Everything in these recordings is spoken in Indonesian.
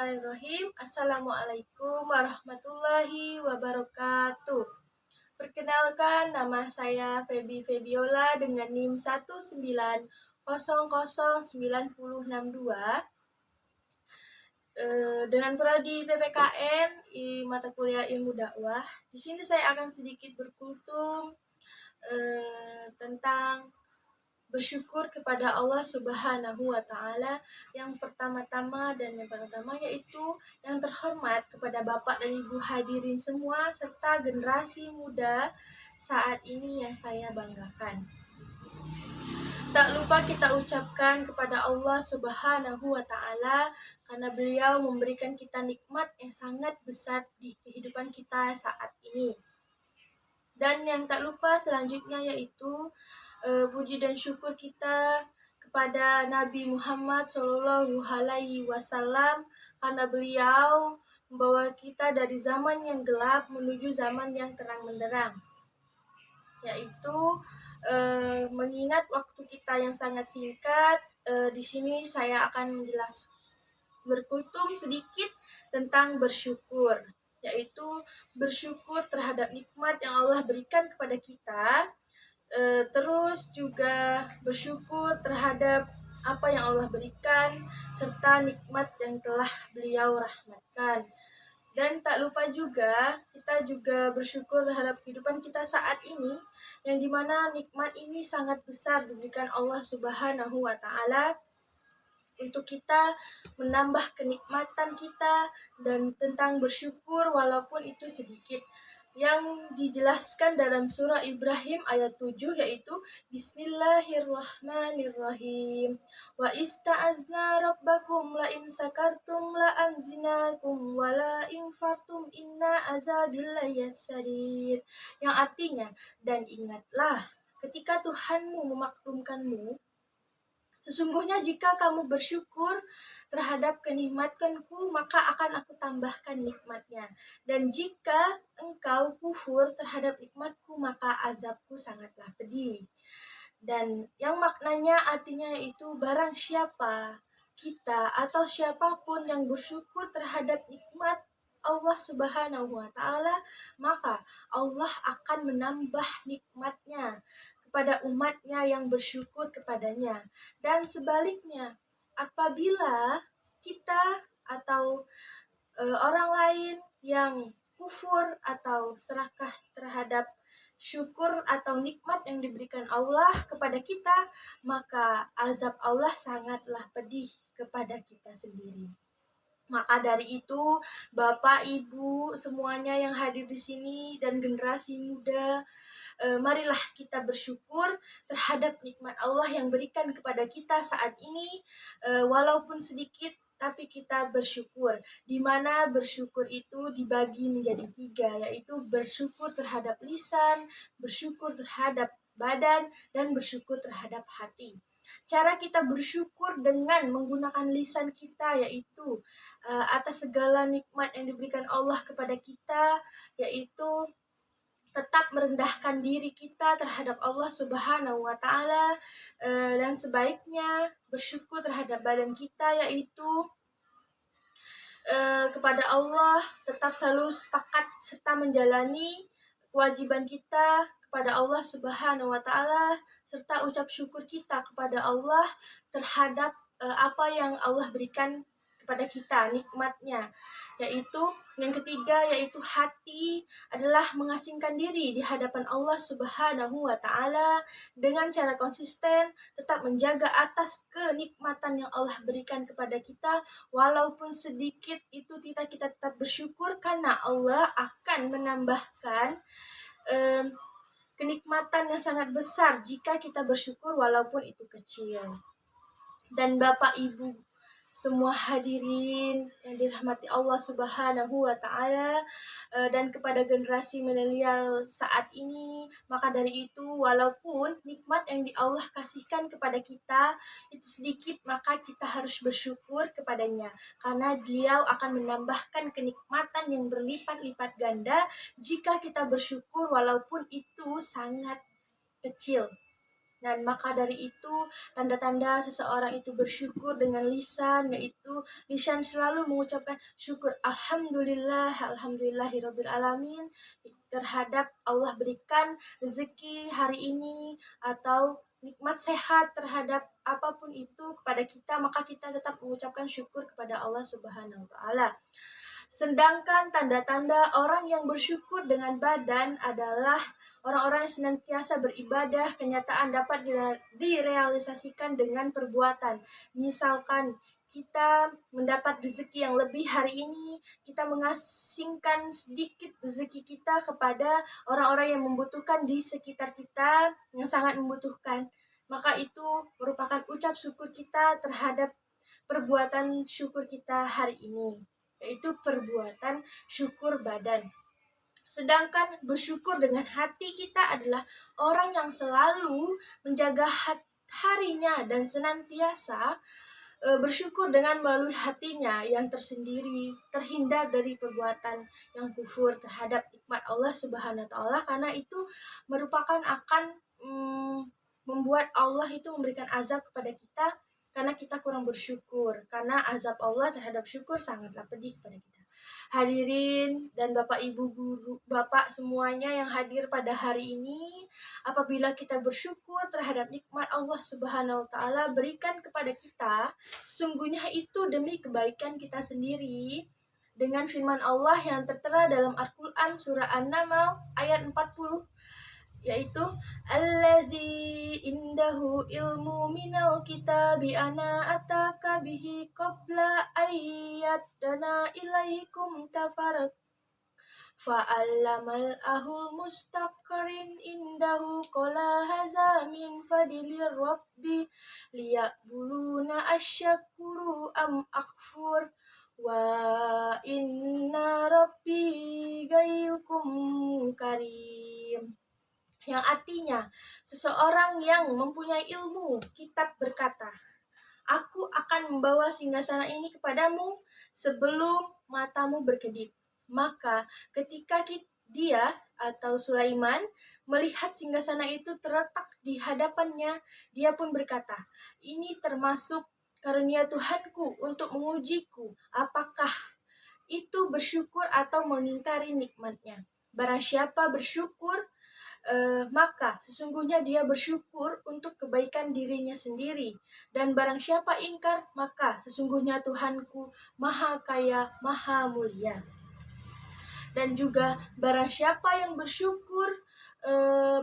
Bismillahirrahmanirrahim. Assalamualaikum warahmatullahi wabarakatuh. Perkenalkan, nama saya Feby Febiola dengan NIM 1900962 dengan prodi PPKN mata kuliah Ilmu Dakwah. Di sini saya akan sedikit berkultum tentang bersyukur kepada Allah Subhanahu wa Ta'ala. Yang pertama-tama yaitu yang terhormat kepada Bapak dan Ibu hadirin semua serta generasi muda saat ini yang saya banggakan. Tak lupa kita ucapkan kepada Allah Subhanahu wa Ta'ala karena beliau memberikan kita nikmat yang sangat besar di kehidupan kita saat ini. Dan yang tak lupa selanjutnya yaitu puji dan syukur kita kepada Nabi Muhammad SAW karena beliau membawa kita dari zaman yang gelap menuju zaman yang terang benderang, yaitu mengingat waktu kita yang sangat singkat. Di sini saya akan berkultum sedikit tentang bersyukur, yaitu bersyukur terhadap nikmat yang Allah berikan kepada kita. Terus juga bersyukur terhadap apa yang Allah berikan serta nikmat yang telah beliau rahmatkan. Dan tak lupa juga kita juga bersyukur terhadap kehidupan kita saat ini, yang dimana nikmat ini sangat besar diberikan Allah Subhanahu wa Ta'ala untuk kita menambah kenikmatan kita, dan tentang bersyukur walaupun itu sedikit yang dijelaskan dalam surah Ibrahim ayat 7 yaitu Bismillahirrahmanirrahim. Wa ista'azna rabbakum la in sakartum la anzinakum wa la in fartum inna azabillahi yasadid. Yang artinya, dan ingatlah ketika Tuhanmu memaklumkanmu, sesungguhnya jika kamu bersyukur terhadap kenikmatanku, maka akan aku tambahkan nikmatnya. Dan jika engkau kufur terhadap nikmatku, maka azabku sangatlah pedih. Dan yang maknanya artinya itu barang siapa kita atau siapapun yang bersyukur terhadap nikmat Allah Subhanahu wa Ta'ala, maka Allah akan menambah nikmatnya kepada umatnya yang bersyukur kepadanya. Dan sebaliknya, apabila kita atau orang lain yang kufur atau serakah terhadap syukur atau nikmat yang diberikan Allah kepada kita, maka azab Allah sangatlah pedih kepada kita sendiri. Maka dari itu, Bapak, Ibu, semuanya yang hadir di sini dan generasi muda, marilah kita bersyukur terhadap nikmat Allah yang berikan kepada kita saat ini, walaupun sedikit, tapi kita bersyukur. Di mana bersyukur itu dibagi menjadi 3, yaitu bersyukur terhadap lisan, bersyukur terhadap badan, dan bersyukur terhadap hati. Cara kita bersyukur dengan menggunakan lisan kita yaitu atas segala nikmat yang diberikan Allah kepada kita, yaitu tetap merendahkan diri kita terhadap Allah Subhanahu wa Ta'ala, dan sebaiknya bersyukur terhadap badan kita, yaitu kepada Allah tetap selalu sepakat serta menjalani kewajiban kita kepada Allah Subhanahu wa Ta'ala, serta ucap syukur kita kepada Allah terhadap apa yang Allah berikan kepada kita, nikmatnya. Yaitu yang ketiga, yaitu hati adalah mengasingkan diri di hadapan Allah Subhanahu wa Ta'ala dengan cara konsisten tetap menjaga atas kenikmatan yang Allah berikan kepada kita, walaupun sedikit itu kita tetap bersyukur karena Allah akan menambahkan kenikmatan yang sangat besar jika kita bersyukur walaupun itu kecil. Dan Bapak Ibu semua hadirin yang dirahmati Allah Subhanahu wa Ta'ala, dan kepada generasi milenial saat ini, maka dari itu walaupun nikmat yang Allah kasihkan kepada kita itu sedikit, maka kita harus bersyukur kepadanya karena beliau akan menambahkan kenikmatan yang berlipat-lipat ganda jika kita bersyukur walaupun itu sangat kecil. Dan maka dari itu, tanda-tanda seseorang itu bersyukur dengan lisan, yaitu lisan selalu mengucapkan syukur alhamdulillah, alhamdulillahirabbil alamin terhadap Allah berikan rezeki hari ini atau nikmat sehat terhadap apapun itu kepada kita, maka kita tetap mengucapkan syukur kepada Allah Subhanahu wa taala. Sedangkan tanda-tanda orang yang bersyukur dengan badan adalah orang-orang yang senantiasa beribadah, kenyataan dapat direalisasikan dengan perbuatan. Misalkan kita mendapat rezeki yang lebih hari ini, kita mengasingkan sedikit rezeki kita kepada orang-orang yang membutuhkan di sekitar kita, yang sangat membutuhkan. Maka itu merupakan ucap syukur kita terhadap perbuatan syukur kita hari ini, yaitu perbuatan syukur badan. Sedangkan bersyukur dengan hati kita adalah orang yang selalu menjaga harinya dan senantiasa bersyukur dengan melalui hatinya yang tersendiri, terhindar dari perbuatan yang kufur terhadap nikmat Allah Subhanahu wa taala, karena itu merupakan akan membuat Allah itu memberikan azab kepada kita karena kita kurang bersyukur, karena azab Allah terhadap syukur sangatlah pedih kepada kita. Hadirin dan Bapak Ibu guru, Bapak semuanya yang hadir pada hari ini, apabila kita bersyukur terhadap nikmat Allah Subhanahu wa taala berikan kepada kita, sesungguhnya itu demi kebaikan kita sendiri. Dengan firman Allah yang tertera dalam Al-Qur'an surah An-Naml ayat 40, yaitu alladzi indahu ilmu minal kitabi ana ataka bihi qabla ayyadana ilaikum tafarak fa'allamal ahul mustaqarin indahu qala haza min fadilir rabbi liya'buluna asyakuru am akfur wa inna rabbi gayyukum karim. Yang artinya, seseorang yang mempunyai ilmu kitab berkata, aku akan membawa singgasana ini kepadamu sebelum matamu berkedip. Maka ketika dia atau Sulaiman melihat singgasana itu terletak di hadapannya, dia pun berkata, ini termasuk karunia Tuhanku untuk mengujiku, apakah itu bersyukur atau mengingkari nikmatnya. Barang siapa bersyukur, maka sesungguhnya dia bersyukur untuk kebaikan dirinya sendiri. Dan barang siapa ingkar, maka sesungguhnya Tuhanku maha kaya, maha mulia. Dan juga barang siapa yang bersyukur,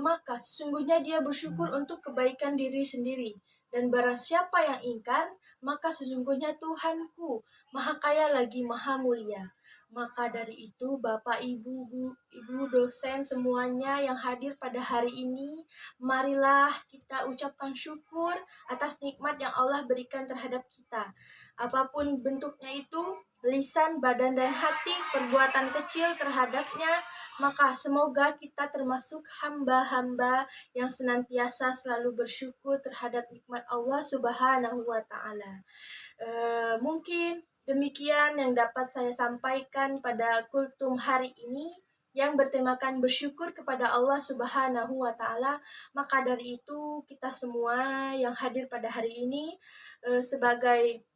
maka sesungguhnya dia bersyukur untuk kebaikan diri sendiri. Dan barang siapa yang ingkar, maka sesungguhnya Tuhanku maha kaya lagi maha mulia. Maka dari itu, Bapak, Ibu, Ibu dosen semuanya yang hadir pada hari ini, marilah kita ucapkan syukur atas nikmat yang Allah berikan terhadap kita. Apapun bentuknya itu, lisan, badan, dan hati, perbuatan kecil terhadapnya, maka semoga kita termasuk hamba-hamba yang senantiasa selalu bersyukur terhadap nikmat Allah Subhanahu wa taala. Mungkin demikian yang dapat saya sampaikan pada kultum hari ini yang bertemakan bersyukur kepada Allah Subhanahu wa taala. Maka dari itu kita semua yang hadir pada hari ini sebagai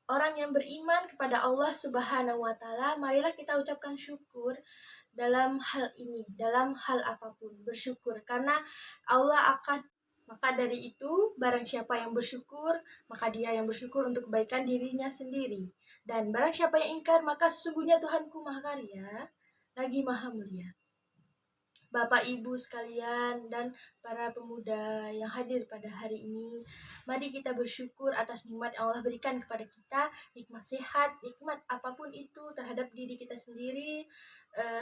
orang yang beriman kepada Allah Subhanahu wa taala, marilah kita ucapkan syukur dalam hal ini, dalam hal apapun, bersyukur karena Allah akan. Maka dari itu, barang siapa yang bersyukur, maka dia yang bersyukur untuk kebaikan dirinya sendiri. Dan barang siapa yang ingkar, maka sesungguhnya Tuhanku maha karya, lagi maha mulia. Bapak Ibu sekalian dan para pemuda yang hadir pada hari ini, mari kita bersyukur atas nikmat yang Allah berikan kepada kita, nikmat sehat, nikmat apapun itu terhadap diri kita sendiri.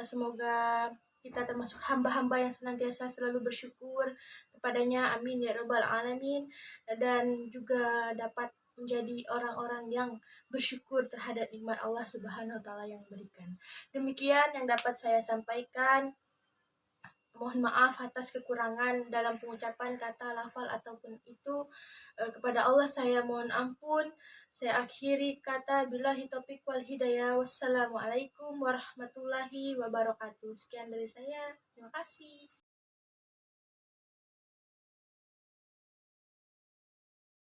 Semoga kita termasuk hamba-hamba yang senantiasa selalu bersyukur kepadanya, amin ya rabbal alamin, dan juga dapat menjadi orang-orang yang bersyukur terhadap nikmat Allah Subhanahu wa taala yang berikan. Demikian yang dapat saya sampaikan. Mohon maaf atas kekurangan dalam pengucapan kata, lafal ataupun itu. Kepada Allah saya mohon ampun. Saya akhiri kata billahi taufiq wal hidayah. Wassalamualaikum warahmatullahi wabarakatuh. Sekian dari saya. Terima kasih.